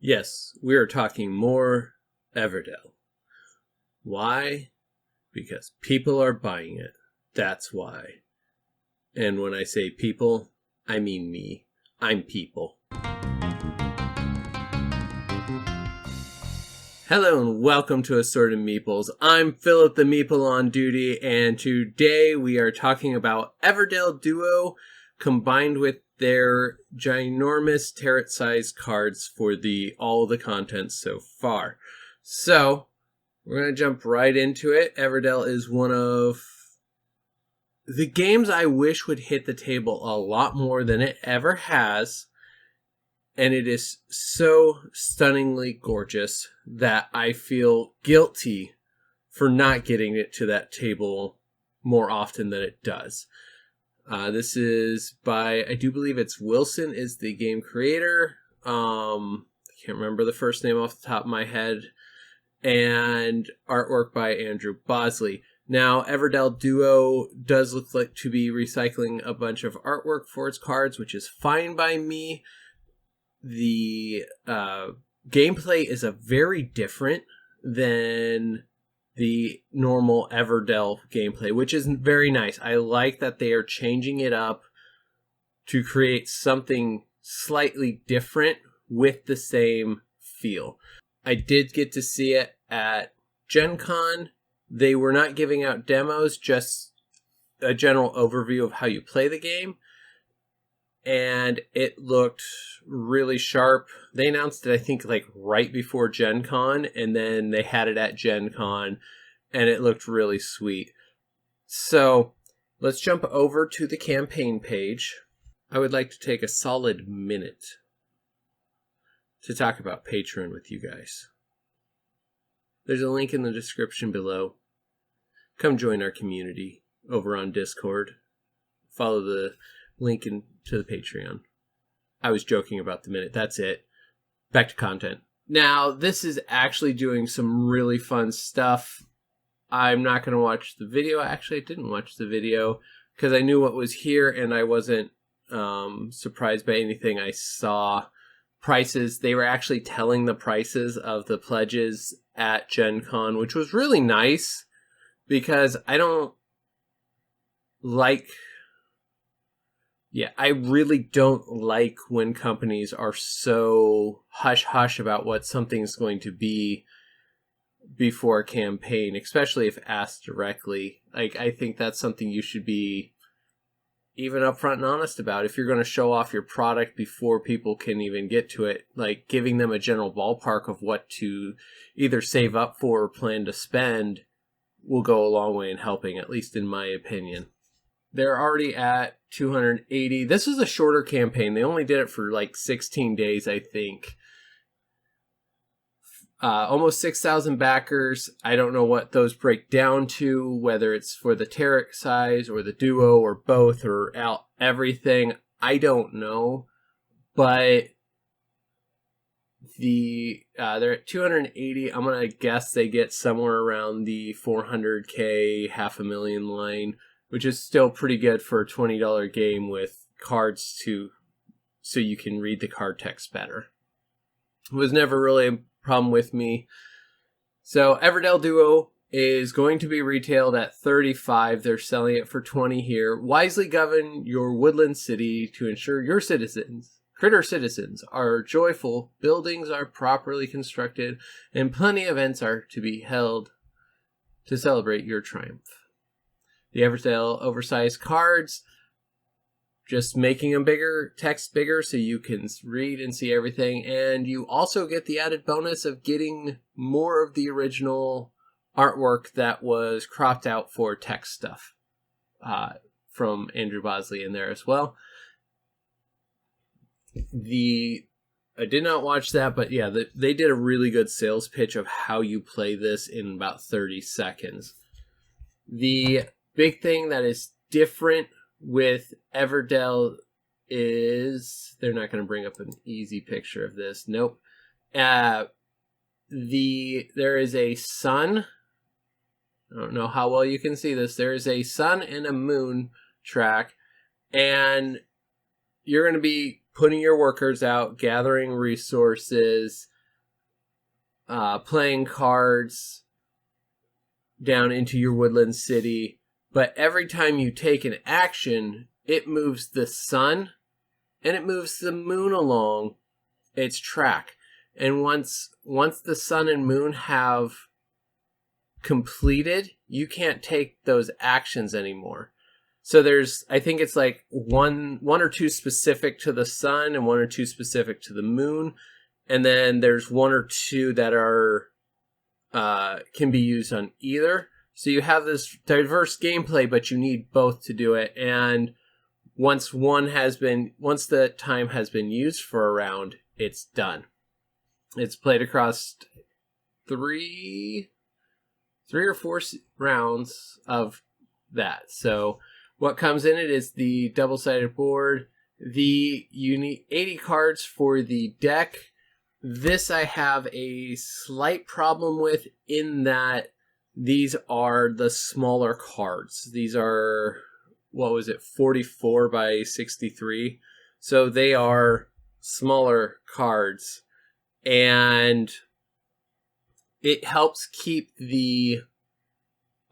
Yes, we are talking more Everdell. Why? Because people are buying it. That's why. And when I say people, I mean me. I'm people. Hello and welcome to Assorted Meeples. I'm Phillip the Meeple on duty, and today we are talking about Everdell Duo combined with their ginormous tarot-sized cards for all the content so far. So, we're going to jump right into it. Everdell is one of the games I wish would hit the table a lot more than it ever has. And it is so stunningly gorgeous that I feel guilty for not getting it to that table more often than it does. This is by, I do believe it's Wilson is the game creator. I can't remember the first name off the top of my head. And artwork by Andrew Bosley. Now, Everdell Duo does look like to be recycling a bunch of artwork for its cards, which is fine by me. The gameplay is a very different than the normal Everdell gameplay, which is very nice. I like that they are changing it up to create something slightly different with the same feel. I did get to see it at Gen Con. They were not giving out demos, just a general overview of how you play the game. And it looked really sharp. They announced it, I think, like right before Gen Con, and then they had it at Gen Con, and it looked really sweet. So, let's jump over to the campaign page. I would like to take a solid minute to talk about Patreon with you guys. There's a link in the description below. Come join our community over on Discord. Follow the link to the Patreon. I was joking about the minute. That's it. Back to content. Now, this is actually doing some really fun stuff. I'm not going to watch the video. Actually, I didn't watch the video because I knew what was here and I wasn't surprised by anything I saw. Prices, they were actually telling the prices of the pledges at Gen Con, which was really nice because I really don't like when companies are so hush-hush about what something's going to be before a campaign, especially if asked directly. I think that's something you should be even upfront and honest about. If you're going to show off your product before people can even get to it, like giving them a general ballpark of what to either save up for or plan to spend will go a long way in helping, at least in my opinion. They're already at 280. This is a shorter campaign. They only did it for like 16 days, I think. Almost 6,000 backers. I don't know what those break down to, whether it's for the tarot size or the duo or both or everything. I don't know. But they're at 280. I'm going to guess they get somewhere around the 400K, 500,000 line, which is still pretty good for a $20 game with cards so you can read the card text better. It was never really a problem with me. So Everdell Duo is going to be retailed at $35. They're selling it for $20 here. Wisely govern your woodland city to ensure your critter citizens are joyful, buildings are properly constructed, and plenty of events are to be held to celebrate your triumph. The Everdell oversized cards, just making them bigger, text bigger so you can read and see everything. And you also get the added bonus of getting more of the original artwork that was cropped out for text stuff from Andrew Bosley in there as well. I did not watch that, but yeah, they did a really good sales pitch of how you play this in about 30 seconds. The big thing that is different with Everdell is they're not going to bring up an easy picture of this. Nope. There is a sun. I don't know how well you can see this. There is a sun and a moon track, and you're going to be putting your workers out, gathering resources, playing cards down into your woodland city, but every time you take an action, it moves the sun and it moves the moon along its track. And once the sun and moon have completed, you can't take those actions anymore. So there's, I think it's like one or two specific to the sun and one or two specific to the moon. And then there's one or two that are can be used on either. So you have this diverse gameplay, but you need both to do it. And once the time has been used for a round, it's done. It's played across three or four rounds of that. So what comes in it is the double-sided board. You need 80 cards for the deck. This I have a slight problem with in that these are the smaller cards. These are, 44 by 63. So they are smaller cards. And it helps keep the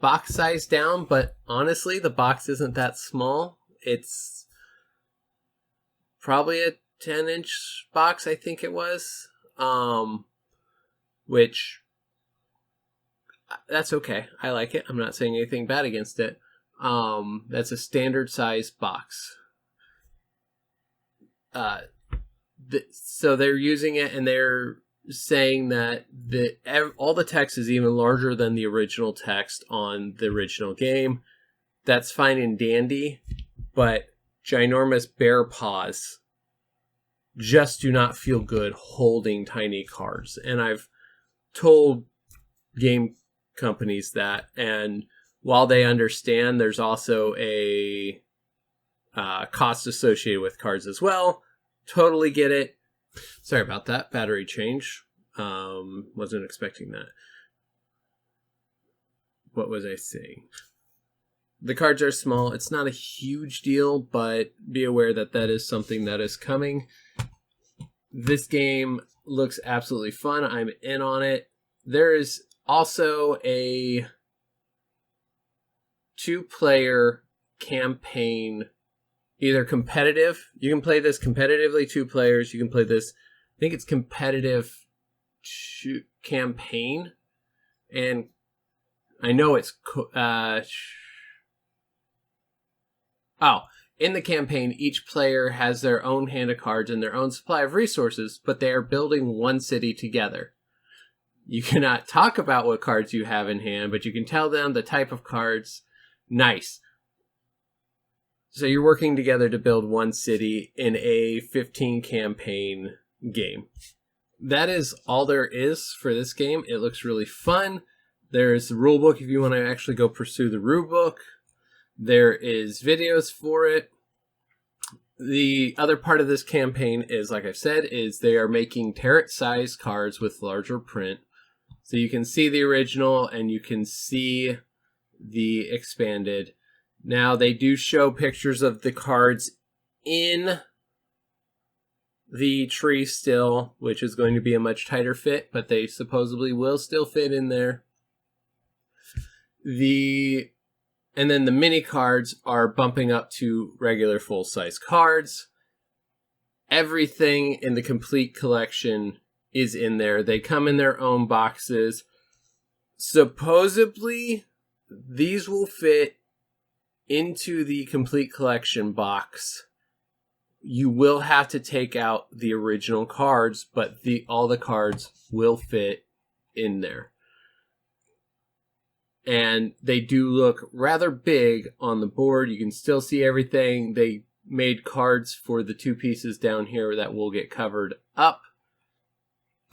box size down, but honestly, the box isn't that small. It's probably a 10-inch box, I think it was. Which, that's okay. I like it. I'm not saying anything bad against it. That's a standard size box. So they're using it, and they're saying that all the text is even larger than the original text on the original game. That's fine and dandy, but ginormous bear paws just do not feel good holding tiny cards. And I've told game companies that, and while they understand, there's also a cost associated with cards as well. Totally get it. Sorry about that. Battery change. Wasn't expecting that. What was I saying? The cards are small. It's not a huge deal, but be aware that that is something that is coming. This game looks absolutely fun. I'm in on it. There is also a 2-player campaign, either competitive. You can play this competitively, 2 players. You can play this, I think it's competitive campaign. And I know it's in the campaign, each player has their own hand of cards and their own supply of resources, but they are building one city together. You cannot talk about what cards you have in hand, but you can tell them the type of cards. Nice. So you're working together to build one city in a 15 campaign game. That is all there is for this game. It looks really fun. There's the rulebook if you want to actually go pursue the rulebook. There is videos for it. The other part of this campaign is, like I've said, is they are making tarot-sized cards with larger print. So you can see the original and you can see the expanded. Now, they do show pictures of the cards in the tree still, which is going to be a much tighter fit, but they supposedly will still fit in there. And then the mini cards are bumping up to regular full-size cards. Everything in the complete collection is in there. They come in their own boxes. Supposedly, these will fit into the complete collection box. You will have to take out the original cards, but all the cards will fit in there. And they do look rather big on the board. You can still see everything. They made cards for the 2 pieces down here that will get covered up.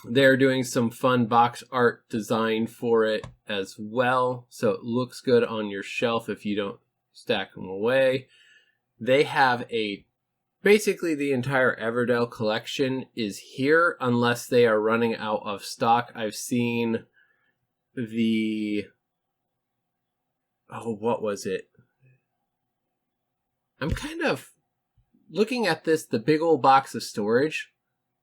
They're doing some fun box art design for it as well, so it looks good on your shelf if you don't stack them away. They have basically the entire Everdell collection is here unless they are running out of stock. I've seen what was it? I'm kind of looking at the big old box of storage.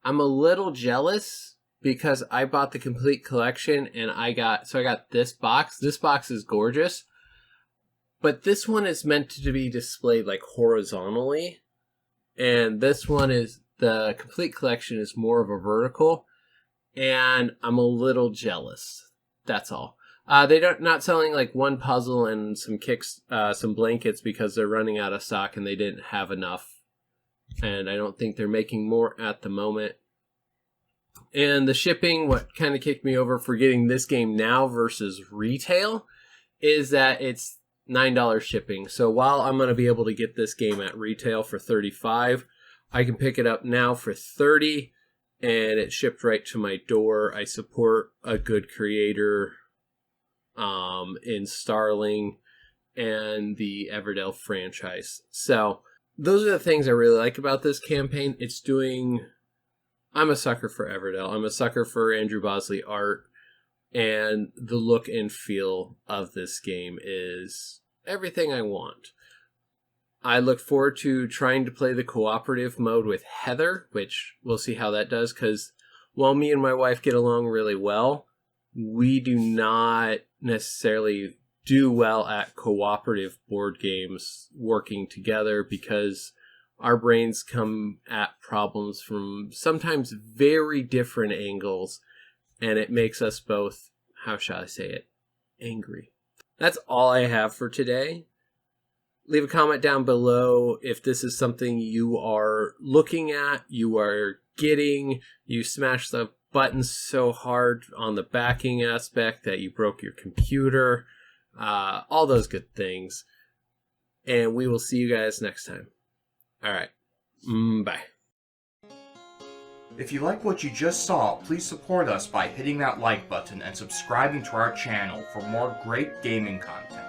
I'm a little jealous because I bought the complete collection and I got this box. This box is gorgeous, but this one is meant to be displayed like horizontally, and this one is, the complete collection is more of a vertical, and I'm a little jealous. That's all. They're not selling like one puzzle and some blankets because they're running out of stock and they didn't have enough. And I don't think they're making more at the moment. And the shipping, what kind of kicked me over for getting this game now versus retail, is that it's $9 shipping. So while I'm going to be able to get this game at retail for $35, I can pick it up now for $30, and it shipped right to my door. I support a good creator in Starling and the Everdell franchise. So those are the things I really like about this campaign. I'm a sucker for Everdell. I'm a sucker for Andrew Bosley art, and the look and feel of this game is everything I want. I look forward to trying to play the cooperative mode with Heather, which we'll see how that does, because while me and my wife get along really well, we do not necessarily do well at cooperative board games working together, because our brains come at problems from sometimes very different angles, and it makes us both, how shall I say it, angry. That's all I have for today. Leave a comment down below if this is something you are looking at, you are getting, you smashed the buttons so hard on the backing aspect that you broke your computer, all those good things. And we will see you guys next time. All right. Bye. If you like what you just saw, please support us by hitting that like button and subscribing to our channel for more great gaming content.